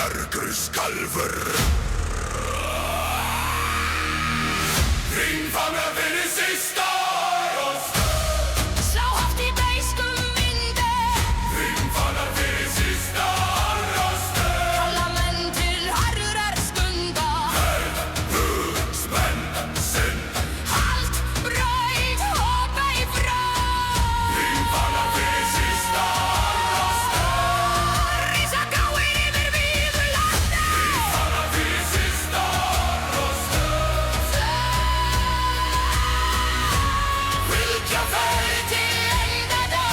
Merkur skalfur Hringfana fyrir sista rost Slá hátt í beiskum vindi Hringfana fyrir sista rost Kalla menn til harðrar stundar Spenn sinn Halt, braut og beig frá Hringfana fyrir sista rost Rísa gráir yfir víðu landi Hringfana fyrir sista rost Fylgja fer til endadags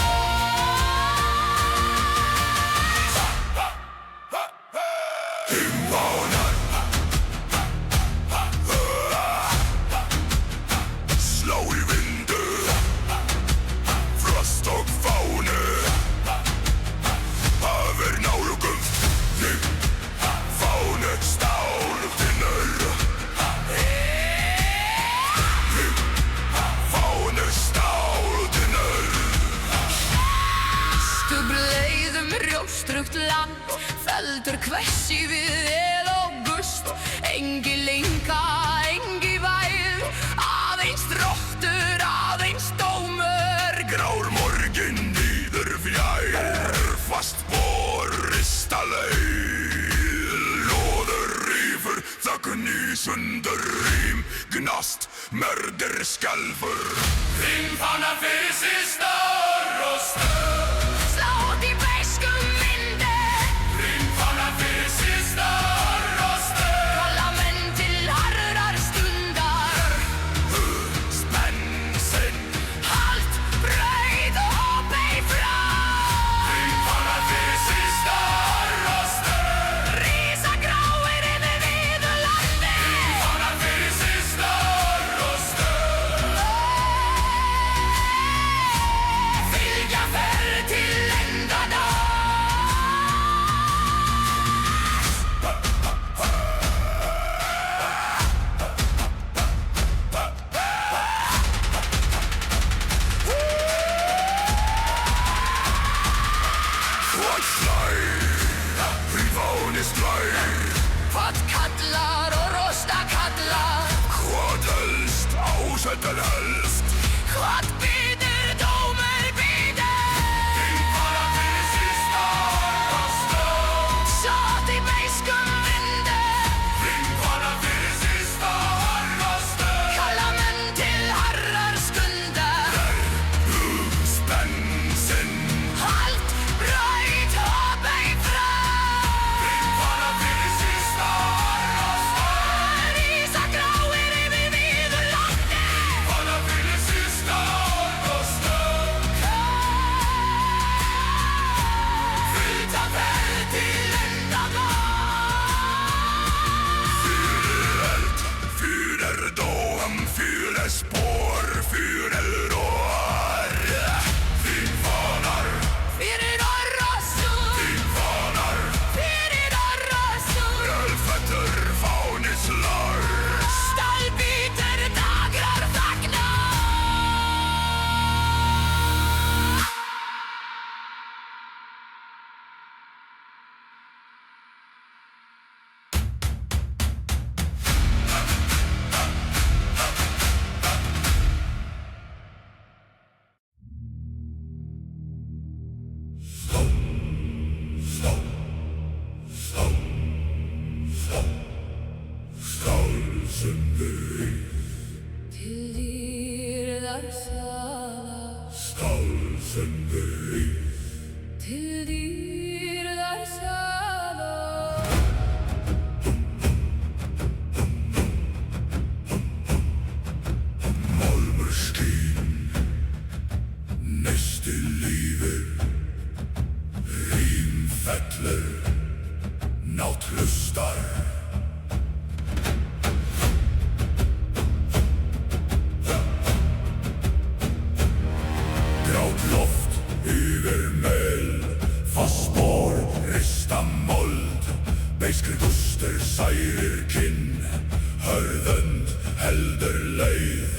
Himvánar Slá í vindu Frost og fánu Hafir nálugum Fánu stáltinnur Fánu stáltinnur Stubleiðum rjóstrugt land Feldur hvessi við el og gust Engi linka, engi væð Aðeins drottur, aðeins dómur Grár morgin víður fjær Fast borista leið Lóður rífur Þögn í sundur rím Gnast mörder skalfur Hringfana fyrir sista rost Slá út í beiskum vindi Hringfana fyrir sista rost Kalla menn til harðrar stundar Spenn sinn Halt, braut og beig frá Hringfana fyrir sista rost Rísa gráir yfir víðu landi Hringfana fyrir sista rost Fylgja fer til endadags Hvað slær Hringfáni slær Hvað kallar og rosta kallar Hvað helst ásettar helst Hvað býður dómur býður Hringfana fyrir sista rost Sátt í beiskum vindi Hringfana fyrir sista rost Kalla menn til harðrar skundar Spenn sinn Halt, braut og beig frá Hringfana fyrir sista rost Rísa gráir yfir víðu landi Hringfana fyrir sista rost Fylgja fer til endadags Fyrir dóm Fyrir spår Fyrir rår Hringfanar Fyrir orrosur Hringfanar Fyrir orrosur Ölfettur fáni slár Stallbítur dagrar þagna Skálsundri Til dýrðar sala Skálsundri Til dýrðar sala Málmur skín Neisti lífur Rím fellur Nátt hlustar Grátt loft yfir mel Fast spor rista mold Beiskri gustur særir kinn Hörðönd heldur leið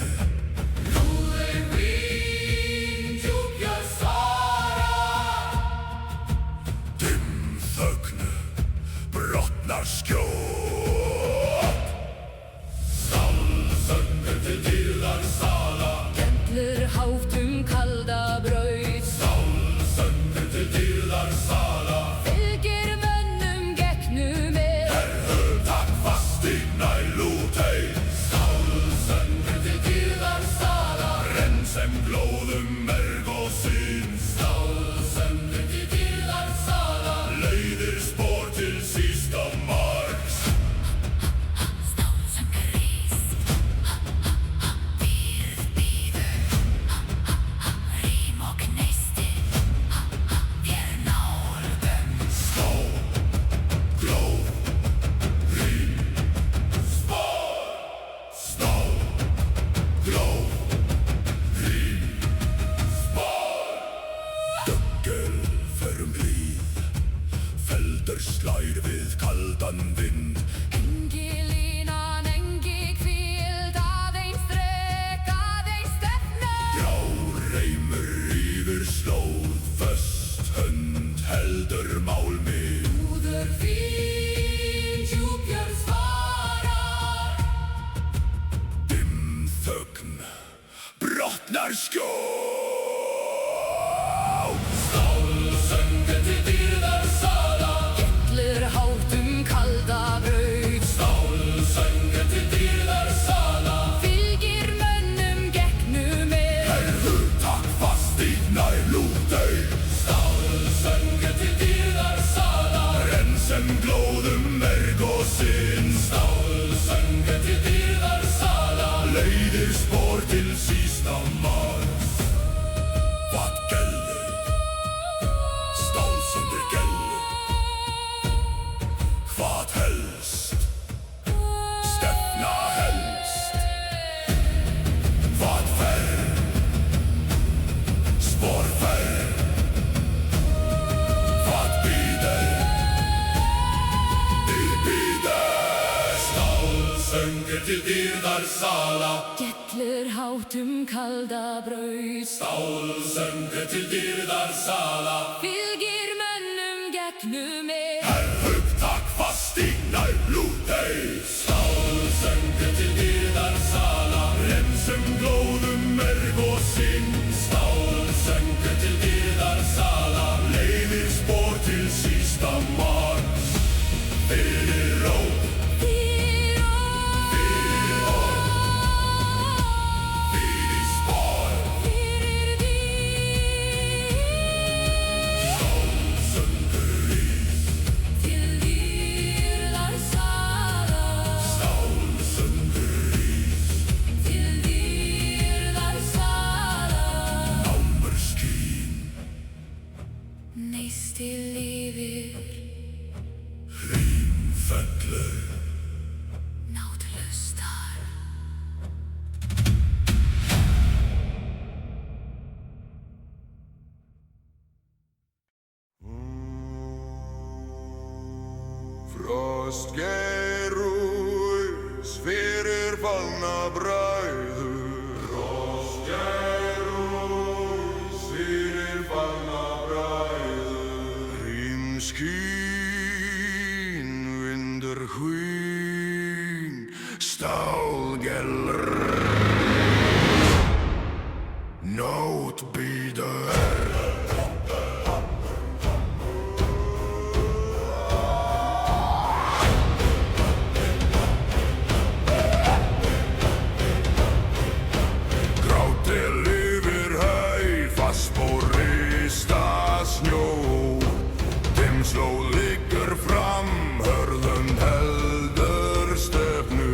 Lúður vín, djúpja sara nær lútau. Stálsöngur til dýrðar sala, rensem glóðum merg og sinn. Stálsöngur til dýrðar sala, leiðir spór til sísta mars. Vad gäller? Stálsöngur gäller. Vad helst? Stefna helst. Vad färr? Spår färr. Vad bider? Det bider. Stálsöngur til dýrðar sala, Gellir hátum kalda braut. stálsöngur til dýrðar sala. Fylgir mönnum gegnum er. Herhug takk fast í nær lútau. Stálsöngur til dýrðar sala, rensum glóðum merg og sinn. Stálsöngur til dýrðar sala, leiðir spór til sísta mars. Fyrir rót, fyrir orð, fyrir spór. Stálsöngur rís, Til dýrðar sala, stálsöngur rís. til dýrðar sala. Námur skín, Neisti lifir, hrím fellur. náttlustar. Frostgerús fyrir fallna bræður. Frostgerús fyrir fallna bræður. Hrímskín, vindur hvín, stálgelr. Nót bíður. Grátir yfir hæð, fastspor rista snjó. Dimmslóð liggur fram, hörðund heldur stefnu.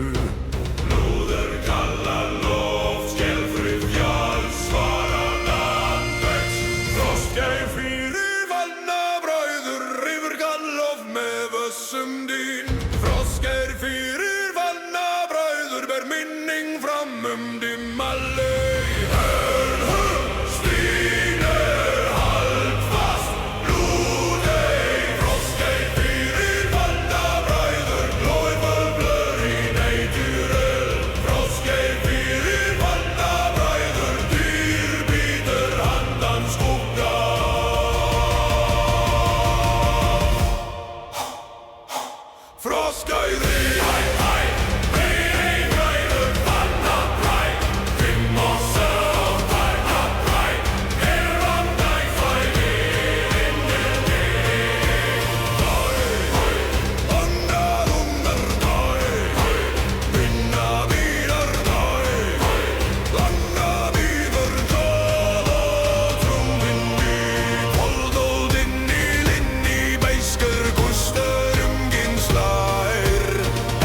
Lúður kalla loft, skelfrið fjalls svara landvegs. Frostgæf fyrir valna bræður, yfir gallof með vössum dýn. Frostgæf fyrir valna bræður, ber minning fram dimma laug. Stín hald fast, lúðei. Frostgæf fyrir valna bræður, glóðfull blör í natural. Frostgæf fyrir valna bræður, dýr bítur handan skugga. Frostgæði, bræður, valna bræ. Fimm og sög, valna bræ. Eran dæ, fæði, vindur dig. Annað ungar dæ. Minna bílar dæ. Langa bíður tróð og trúin bít. Holdóð inn í linni, beiskur gustur slær.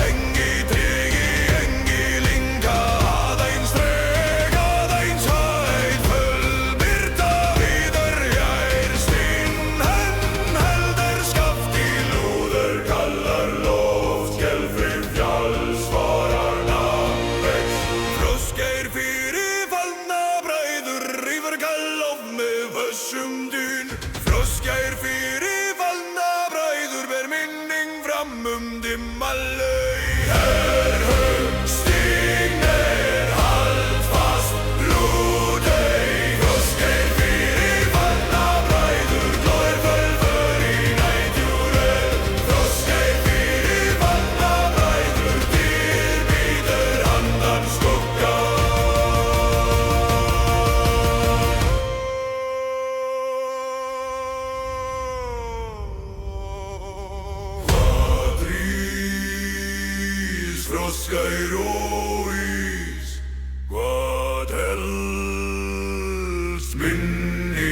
Engi tregi, engi linga, aðeins treg, aðeins hæð. Fullbyrta bíður jær, stinn heldur skaft í lúður kallar loft. Skelfrið fjalls svarar landvegs. Frostgeir fyrir fallna bræður, yfir gallof með vössum dyn. Frostgeir fyrir fallna bræður, ber minning fram dimma laug. Herhug, stín hald fast, lúðei. Frostgeir fyrir fallna bræður, glóðfull för í natural. Frostgeir fyrir fallna bræður, dýr bítur handan skugga. Frostgeir ís, hvað helst minni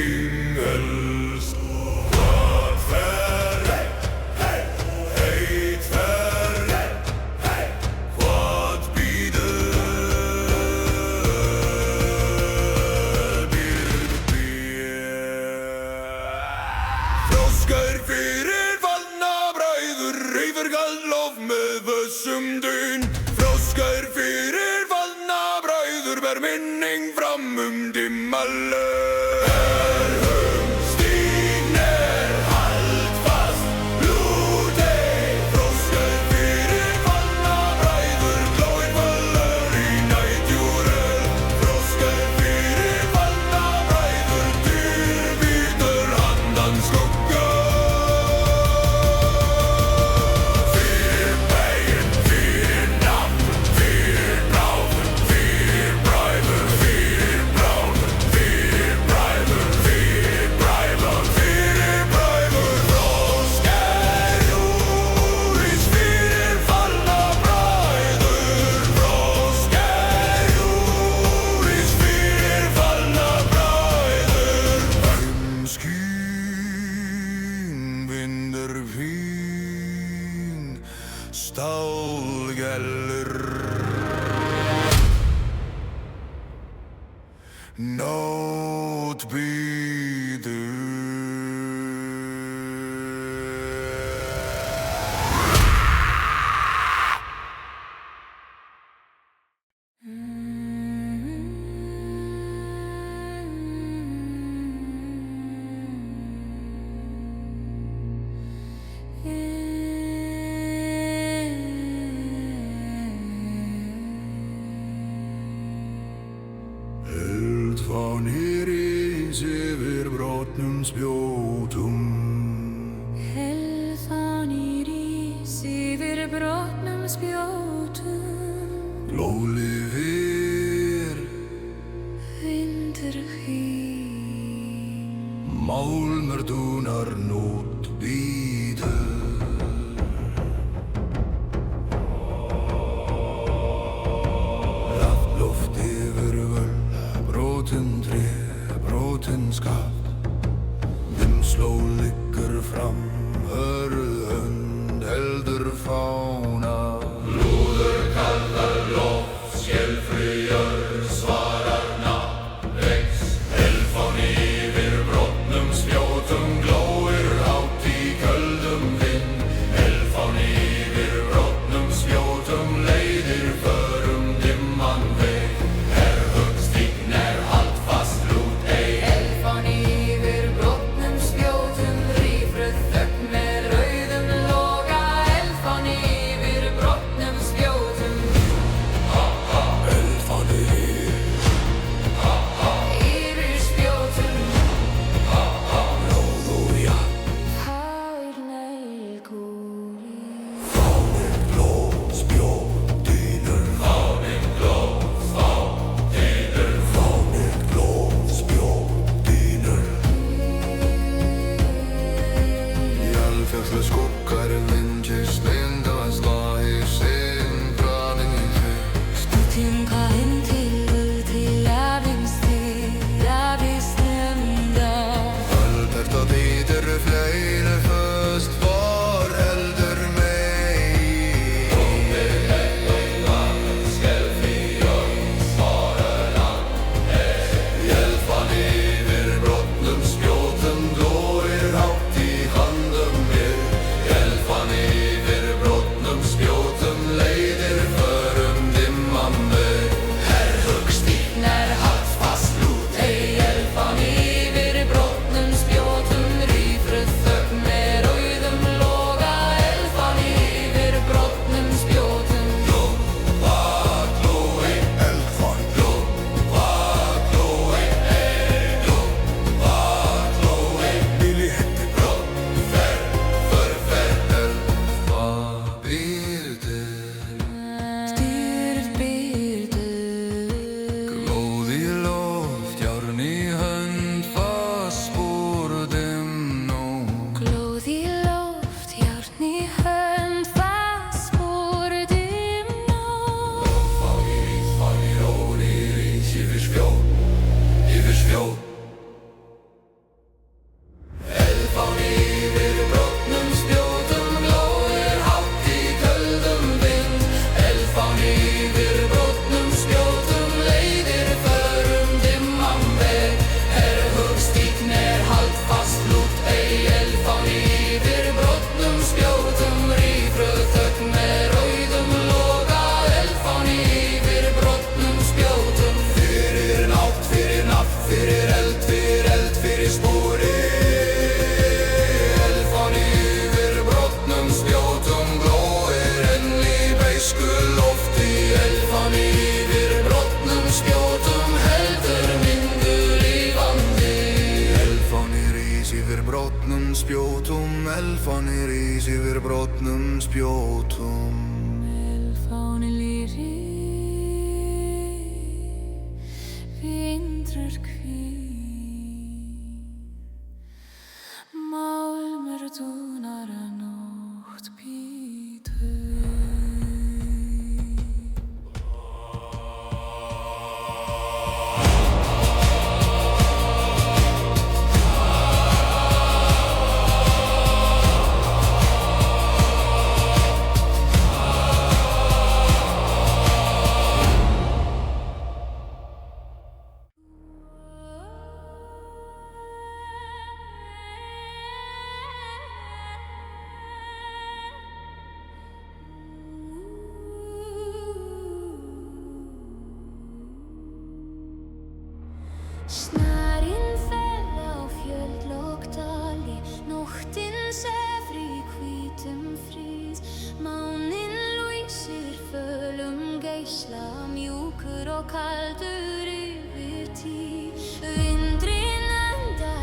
yfir brotnum spjótum. Elfan í rís yfir brotnum spjótum. Blóðlifir Vindur hýr. málmur dúnar nótt bíður. Loft yfir völl, brotin tré, brotin skaft. Dimmsló liggur fram, hörð hönd heldur fána. Lúður kallar loft, skelfri jörð svarar nafn vex. Elfán yfir brotnum spjótum glóir hátt í köldum vind. Elfán yfir brotnum spjótum leiðir förum dimman veg. Herhugstign haldfast lút ei. Elfan yfir brotnum spjótum, rýfruð þögn með rauðum loga. Elfan yfir brotnum spjótum. Elfán yfir Yfir spjótum. blóð og jafn. Hár leikúri. Fáninn blóð spjótinur. Fáninn blóð spjótinur. Fáninn blóð spjótinur. Jarðfjallar skuggar vindjast myndast lagi sinn pranin í þig. Stútinga inn til afisnefnda. Alberta þýðir fleiri föst var heldur mei. Elfan yfir brotnum spjótum glóir hátt í handum mér. Elfan yfir brotnum spjótum leiðir förum dimman veg. Herhugstign haldfast lút ei. Elfan yfir brotnum spjótum, rýfruð þögn með rauðum loga. Elfan yfir brotnum spjótum. Glói, elfan, glói, Billy hetti brott, förferð, elfa býr til. Stýrð byrdu. Glóð í loft, járn í hönd, fast spor dimnó. Glóð í loft, járn í hönd, fast spor dimnó. Fáni róni rís yfir spjót, yfir spjót. Elfán yfir brotnum spjótum glóir hátt í köldum vind. Elfán yfir brotnum spjótum leiðir förum dimman veg. Herhugstign haldfast lút ei. Elfán yfir brotnum spjótum, rýfruð þögn með rauðum loga. Elfán yfir brotnum spjótum. Fyrir nátt, fyrir nafn, fyrir eld, fyrir spori. Elfán yfir brotnum spjótum glóir enn í beisku lofti. Elfan yfir brotnum spjótum, heldur myndu lífandi. Elfán rís yfir brotnum spjótum. Elfán rís yfir brotnum spjótum. Elfan lýri, vindur hvín. Málmur dúnar nótt bíður. Snarinn fell á fjöld Lókdali, nóttin sefr í hvítum frið. Máninn lýsir fölum geisla, mjúkur og kaldur yfir tí. Vindurinn andar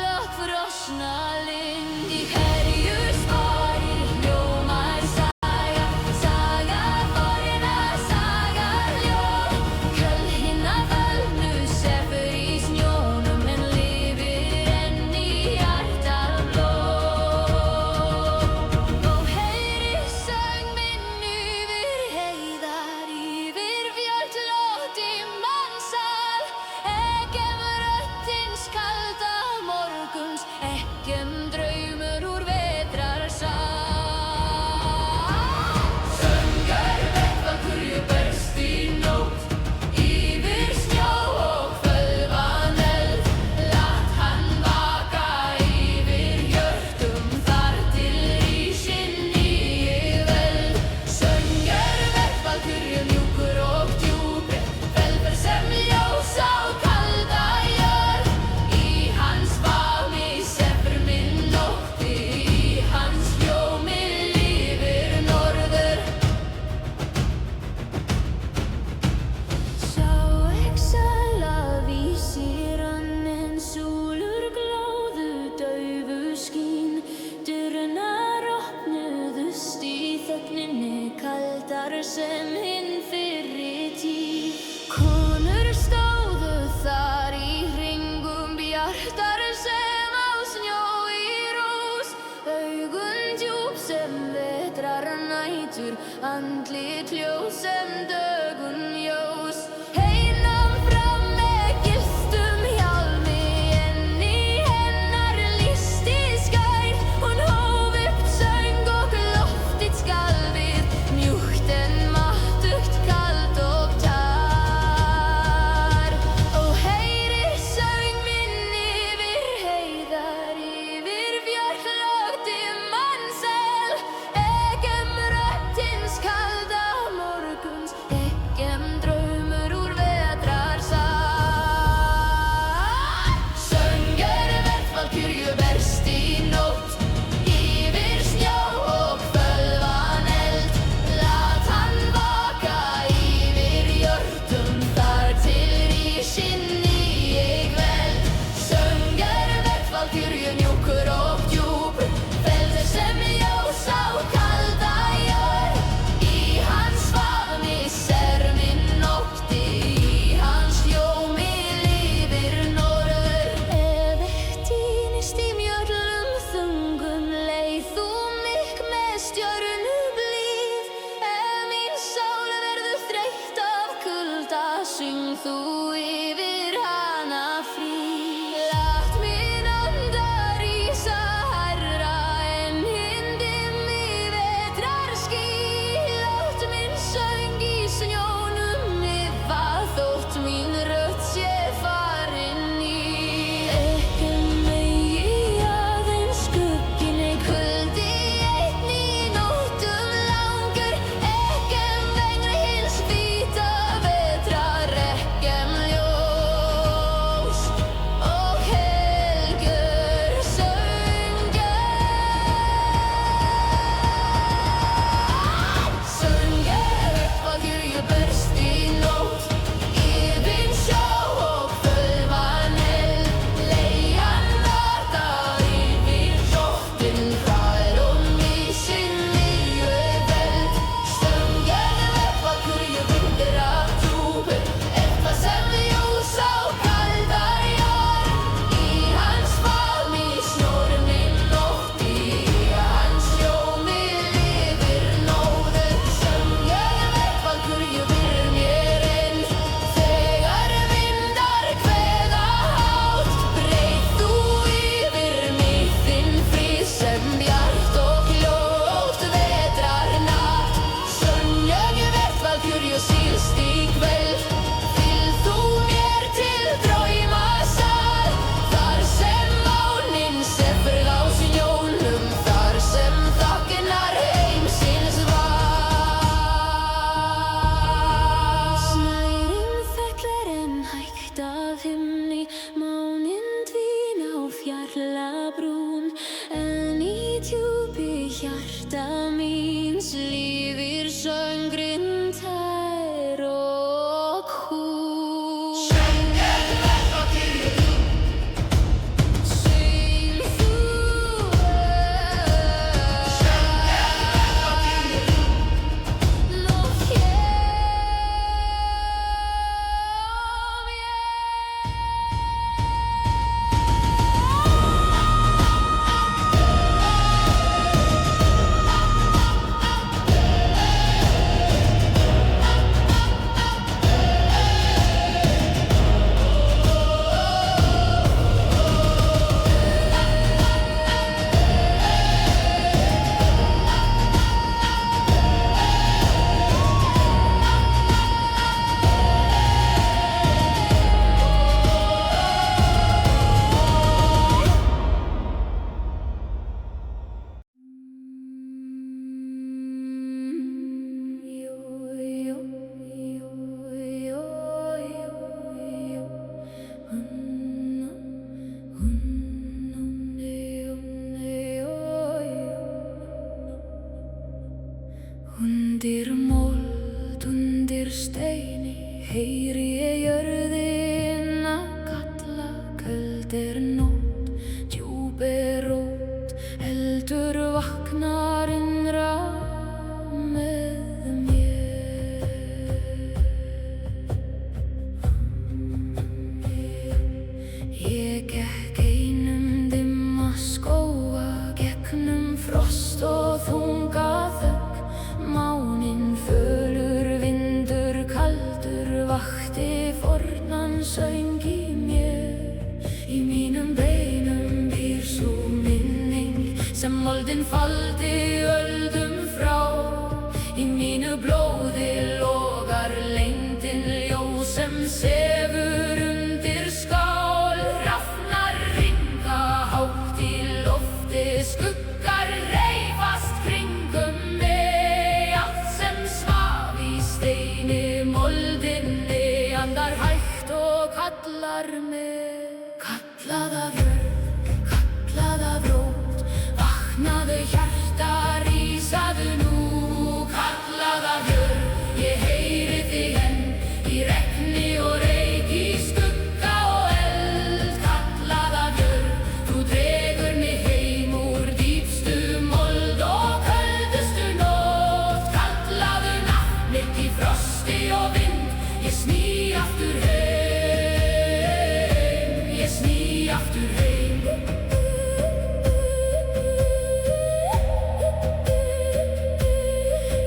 flokk frosna lind í hverju spori hljómar saga, saga forinna, saga ljóð. Köll hinna völnu sefur í snjónum en lifir enn í hjarta blóð. Og heyri söng minn yfir heiðar, yfir fjöll lótt í mannsal. Ekkem röddins kalda morguns, ekkem draumur úr vetrarsal. Söngur vettvakurju berst í nótt, yfir snjó og fölvan eld. Lat hann vaka yfir hjörtum, þar til rísinn nýi veld. Söngur vettvakurju mjúkur og djúpur, velfer sem ljós á kalda jörð. Í hans faðmi sefur minn nótti, í hans hljómi lifir norður. Sjá exala vísir hann en súlur glóðu daufu skín. Dyrnar opnuðust í þögninni, kaldar sem hinn fyrri tíð. Konur stóðu þar í hringum, bjartar sem á snjó í rós. Augun djúp sem vetrarnætur, andlit ljós sem dögun ljós. Heinan fram með gylltum hjálmi, en í hennar listi skær. Hún hóf upp söng og loftið skalfið, mjúkt en máttugt, kalt og tar. Og heyrir söng minn yfir heiðar, yfir fjöll lótt í mannsel. Ekkem röddins kalda morguns, ekkem draumur úr vetrarsal. Söngur vettvalkyrju berst í nótt, yfir snjó og fölvan eld. Lat hann vaka yfir hjörtum, þar til rísinn nýi veld. Söngur vettvalkyrju mjúkur og djúpur, velfer sem ljós á kalda jörð. Í hans faðmi ser minn nótti, í hans hljómi lifir norður. Ef eitt týnist í mjöllum þungum, leið þú mig með stjörnublíð. Ef mín sál verður þreytt af kulda, syng þú yfir hana fríð. Lat minn anda rísa hærra en hinn dimmi vetrarský. Lát minn söng í snjónum lifa, þótt mín rödd sé farin í. Ekkem megi aðeins skugginn kuldi einn í nóttum langur. Ekkem vegna hins hvíta vetrar, ekkem ljós og helgur söngur. Söngur vettvalkyrju berst í nótt, yfir sjó og fölvan eld. Leian vakar yfir nóttin, þar rísinn nýi veld. Söngur vettvalkyrju vindur af djúpur, eitthvað sem ljós á kalda jörð. Í hans faðmi snjór minn nótti, í hans hljómi lifir nóður. Söngur vettvalkyrju byr mér inn, þegar vindar kveða hátt. Breið þú yfir mig þinn frið sem bjart og hljótt vetrarnatt. Söngur vettvalkyrju síðst í kvöld, fylg þú mér til draumasal. Þar sem máninn sefur á snjónum, þar sem þagnar heimsins val. Snærin fellur en hægt af himni, máninn dvína á fjallabrún. En í djúpi hjarta míns lifir söngurinn tær og hús. Söngur vettvalkyrju moldin faldi öldum frá. Í mínu blóði logar leyndin ljós sem sefur undir skál. Hrafnar ringa hátt í lofti, skuggar reifast kringum mig. Allt sem svaf í steini moldinni andar hægt og kallar mig. Kallað af jörð, kallað af rót, vaknaðu hjarta, rísaðu nú. Kallað af jörð, ég heyri þig enn, í regni og reyk, í skugga og eld. Kallað af jörð, þú dregur mig heim úr dýpstu mold og köldustu nótt. Kallaðu nafn mitt í frosti og vind, ég sný aftur heim, ég sný aftur heim.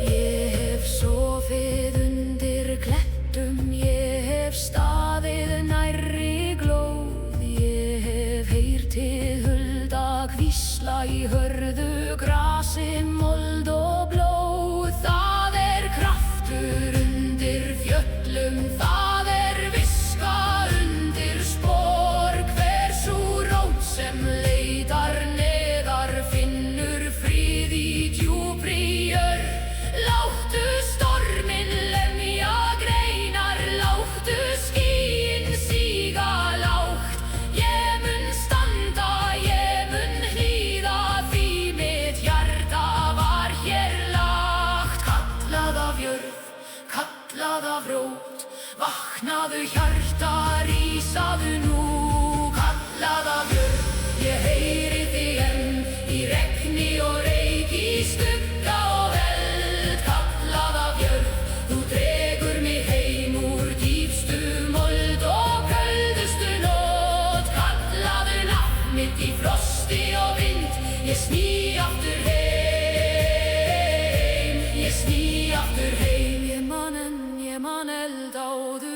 Ég hef sofið undir klettum, ég hef staðið nærri glóð. Ég hef heyrt hið hulda hvísla í hörðu grasi, mold og blóð. Það er kraftur undir fjöllum, það er viska undir spor. Hver sú rót sem leitar neðar finnur frið í djúpri jörð. Láttu storminn lemja greinar, láttu skýin síga lágt. Ég mun standa, ég mun hlýða, því mitt hjarta var hér lagt. Kallað af jörð, kallað af rót, vaknaðu hjarta, rísaðu nú. Kallað af jörð, ég heyri þig enn, í regni og reyk, í skugga og eld. Kallað af jörð, þú dregur mig heim úr dýpstu mold og köldustu nótt. Kallaðu nafn mitt í frosti og vind, ég sný aftur heim, ég sný aftur heim. Ég man eld áður